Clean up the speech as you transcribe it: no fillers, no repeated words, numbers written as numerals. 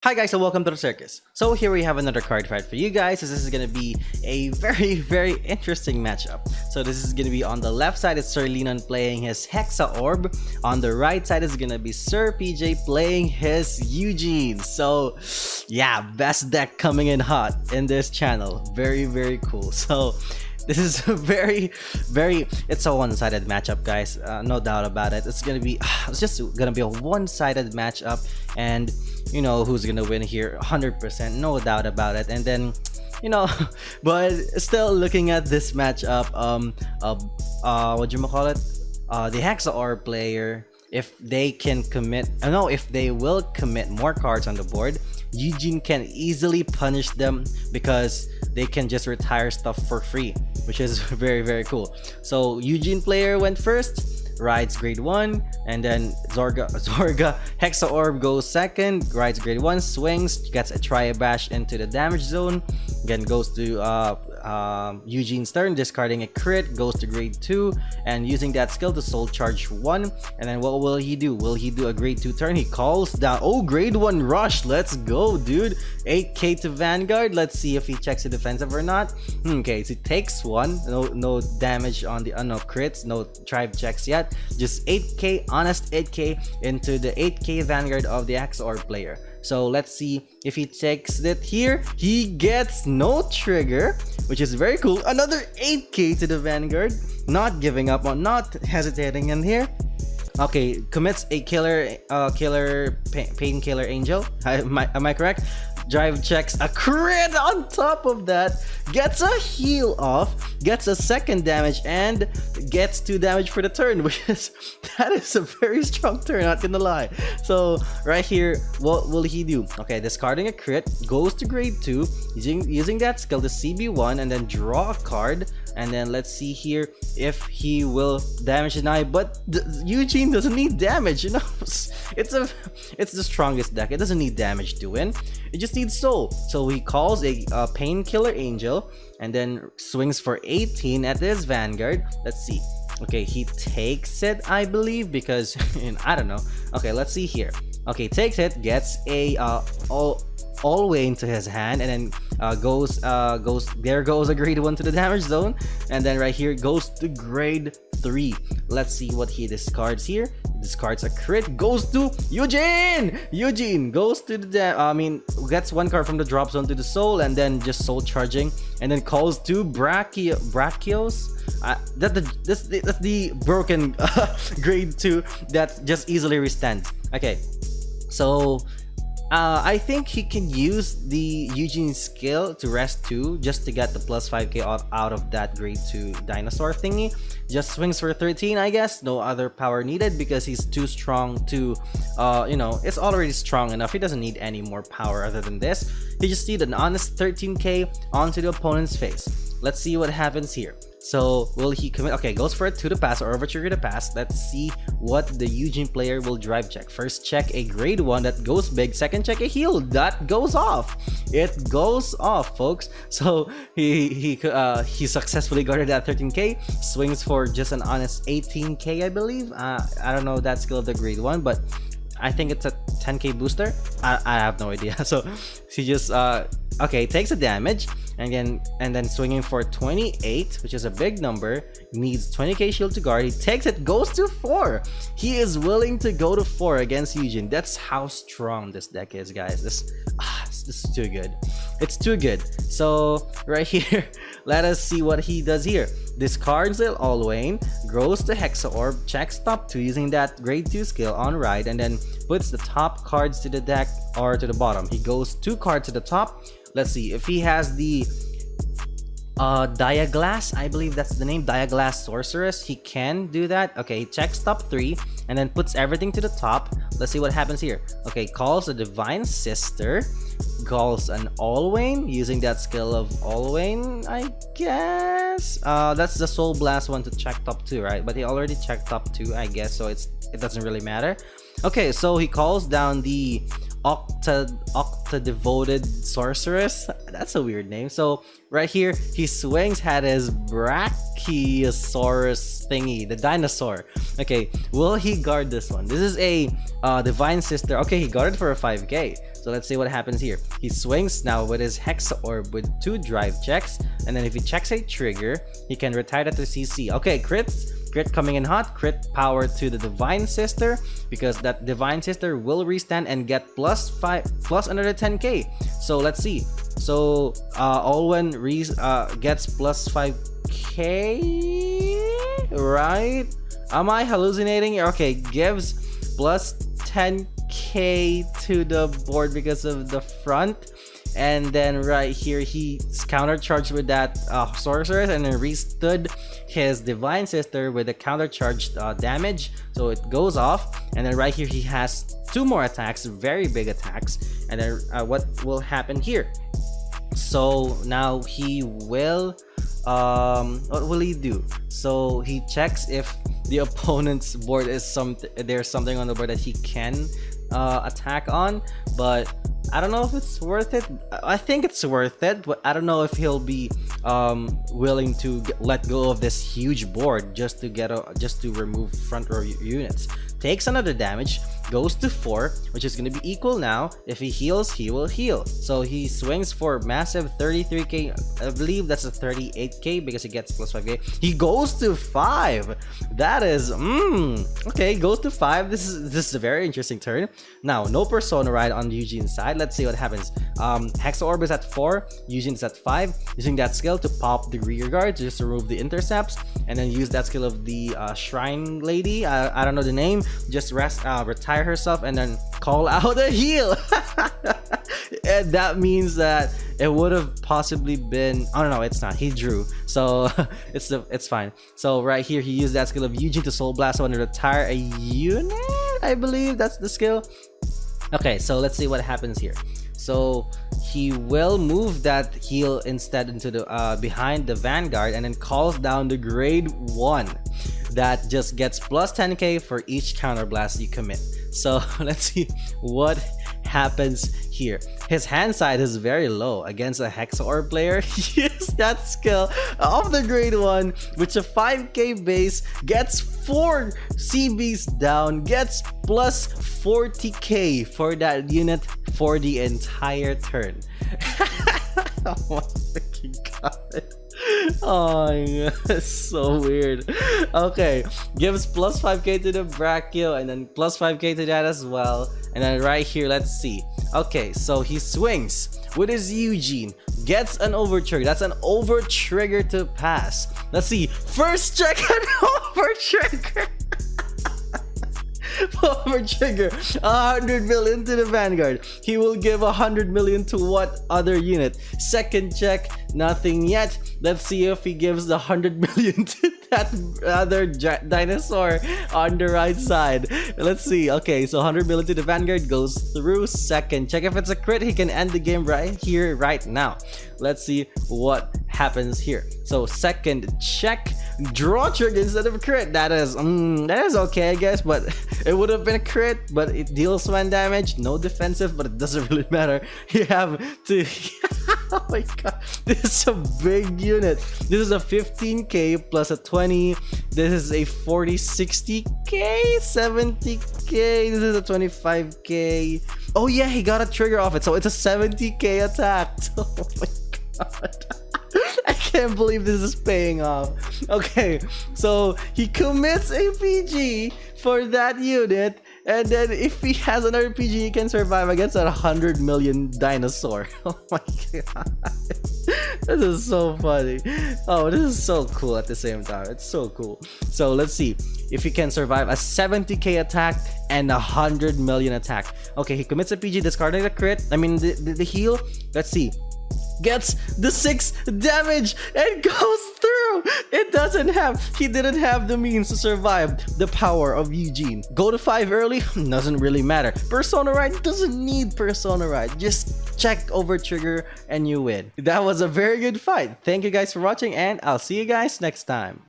Hi guys and welcome to the circus. So here we have another card fight for you guys. This is gonna be a very interesting matchup. So this is gonna be on the left side is Sir Lenon playing his Hexaorb. On the right side is gonna be Sir PJ playing his Eugene. So yeah, best deck coming in hot in this channel. Very cool. So this is a it's a one-sided matchup, guys. No doubt about it. It's just gonna be a one-sided matchup, and you know who's gonna win here, 100%, no doubt about it. And then but still looking at this matchup, what you call it, the Hexaorb player, if they can commit, no, if they will commit more cards on the board, Eugene can easily punish them because they can just retire stuff for free, which is very cool. So Eugene player went first, rides grade 1, and then Zorga Hexaorb goes second, rides grade 1, swings, gets a Tri-Bash into the damage zone, again goes to Eugene's turn, discarding a crit, goes to grade 2, and using that skill to soul charge 1. And then what will he do? Will he do a grade 2 turn? He calls down, oh, grade 1 rush, let's go, dude. 8k to Vanguard. Let's see if he checks the defensive or not. Okay, so he takes one, no damage on the no crits, no tribe checks yet, just 8k, honest 8k into the 8k Vanguard of the Hexaorb player. So let's see if he takes it here. He gets no trigger, which is very cool. Another 8k to the Vanguard, not giving up on, not hesitating in here. Okay, commits a painkiller angel. Am I correct? Drive checks a crit on top of that, gets a heal off, gets a second damage, and gets 2 damage for the turn, which is, that is a very strong turn, not gonna lie. So right here, what will he do? Okay, discarding a crit, goes to grade 2, using that skill to CB1 and then draw a card. And then let's see here if he will damage deny, but Eugene doesn't need damage, you know. It's the strongest deck. It doesn't need damage to win. It just needs soul. So he calls a painkiller angel and then swings for 18 at his Vanguard. Let's see. Okay, he takes it, I believe, because I don't know. Okay, let's see here. Okay, takes it, gets a all the way into his hand, and then there goes a grade 1 to the damage zone, and then right here goes to grade 3. Let's see what he discards here. He discards a crit, goes to Eugene goes to the gets 1 card from the drop zone to the soul, and then just soul charging, and then calls to Brachios. That's the broken grade 2 that just easily restands. Okay, so I think he can use the Eugene skill to rest 2 just to get the plus 5k out of that grade 2 dinosaur thingy. Just swings for 13, I guess. No other power needed because he's too strong to, it's already strong enough. He doesn't need any more power other than this. He just needs an honest 13k onto the opponent's face. Let's see what happens here. So will he commit? Okay, goes for a 2 to pass or overtrigger to pass. Let's see what the Eugene player will drive check. First check a grade 1 that goes big. Second check a heal that goes off. It goes off, folks. So he successfully guarded that 13k. Swings for just an honest 18k, I believe. I don't know that skill of the grade 1, but I think it's a 10k booster. I have no idea. So he just okay, takes a damage, and then swinging for 28, which is a big number. Needs 20k shield to guard. He takes it, goes to 4. He is willing to go to 4 against Eugene. That's how strong this deck is, guys. This is too good. It's too good. So right here, let us see what he does here. Discards it Alwyn, grows to Hexaorb, checks top 2 using that grade 2 skill on ride, and then puts the top cards to the deck or to the bottom. He goes 2 cards to the top. Let's see if he has the Diaglass, I believe that's the name, Diaglass Sorceress. He can do that. Okay, he checks top 3 and then puts everything to the top. Let's see what happens here. Okay, calls a Divine Sister, calls an Alwyn using that skill of Alwyn, I guess. That's the Soul Blast one to check top 2, right? But he already checked top 2, I guess, so it doesn't really matter. Okay, so he calls down the Octa Devoted Sorceress. That's a weird name. So right here, he swings at his Brachiosaurus thingy, the dinosaur. Okay, will he guard this one? This is a Divine Sister. Okay, he guarded for a 5k. So let's see what happens here. He swings now with his Hexaorb with 2 drive checks, and then if he checks a trigger, he can retire that to CC. Okay, crit coming in hot, crit power to the Divine Sister, because that Divine Sister will restand and get plus another 10k. So let's see. So Olwen gets plus 5k, right? Am I hallucinating? Okay, gives plus 10k to the board because of the front, and then right here he's countercharged with that sorceress, and then restood his Divine Sister with the countercharged damage, so it goes off. And then right here he has 2 more attacks, very big attacks. And then what will happen here? So now he will what will he do? So he checks if the opponent's board is there's something on the board that he can attack on, but I don't know if it's worth it. I think it's worth it, but I don't know if he'll be willing to let go of this huge board just to remove front row units. Takes another damage, goes to 4, which is going to be equal now. If he heals, he will heal. So he swings for massive 33k. I believe that's a 38k because he gets plus 5k. He goes to 5. That is okay. Goes to 5. This is a very interesting turn. Now no Persona Ride on Eugene's side. Let's see what happens. Hexaorb is at 4. Eugene is at 5. Using that skill to pop the rear guard to just remove the intercepts, and then use that skill of the Shrine Lady. I don't know the name. Just retire herself and then call out a heal. And that means that it would have possibly been, oh no, it's not, he drew, so it's fine. So right here he used that skill of Eugene to Soul Blast and retire a unit. I believe that's the skill. Okay, so let's see what happens here. So he will move that heal instead into the behind the Vanguard, and then calls down the grade 1 that just gets plus 10k for each counter blast you commit. So let's see what happens here. His hand side is very low against a Hexaorb player. He used that skill of the grade 1, which a 5k base, gets 4 CBs down, gets plus 40k for that unit for the entire turn. Oh my freaking god. Oh yeah, it's so weird. Okay, gives plus 5k to the Brachio, and then plus 5k to that as well. And then right here, let's see. Okay, so he swings with his Eugene, gets an over trigger. That's an over trigger to pass. Let's see. First check an over trigger. Over trigger 100 million to the Vanguard. He will give 100 million to what other unit? Second check, nothing yet. Let's see if he gives the 100 million to that other dinosaur on the right side. Let's see. Okay, so 100 million to the Vanguard goes through. Second check, if it's a crit, he can end the game right here, right now. Let's see what happens here. So second check, draw trigger instead of a crit. That is okay, I guess, but it would have been a crit, but it deals 1 damage, no defensive, but it doesn't really matter. You have to oh my god, this is a big unit. This is a 15k plus a 20. This is a 40, 60k, 70k. This is a 25k. Oh yeah, he got a trigger off it, so it's a 70k attack. Oh my god. I can't believe this is paying off. Okay, so he commits a PG for that unit, and then if he has another PG, he can survive against a 100 million dinosaur. Oh my god. This is so funny. Oh, this is so cool at the same time. It's so cool. So let's see if he can survive a 70k attack and a 100 million attack. Okay, he commits a PG, discarding the crit. I mean the heal. Let's see. Gets the 6 damage and goes through. He didn't have the means to survive the power of Eugene. Go to 5 early, doesn't really matter. Persona Ride doesn't need Persona Ride. Just check over trigger and you win. That was a very good fight. Thank you guys for watching, and I'll see you guys next time.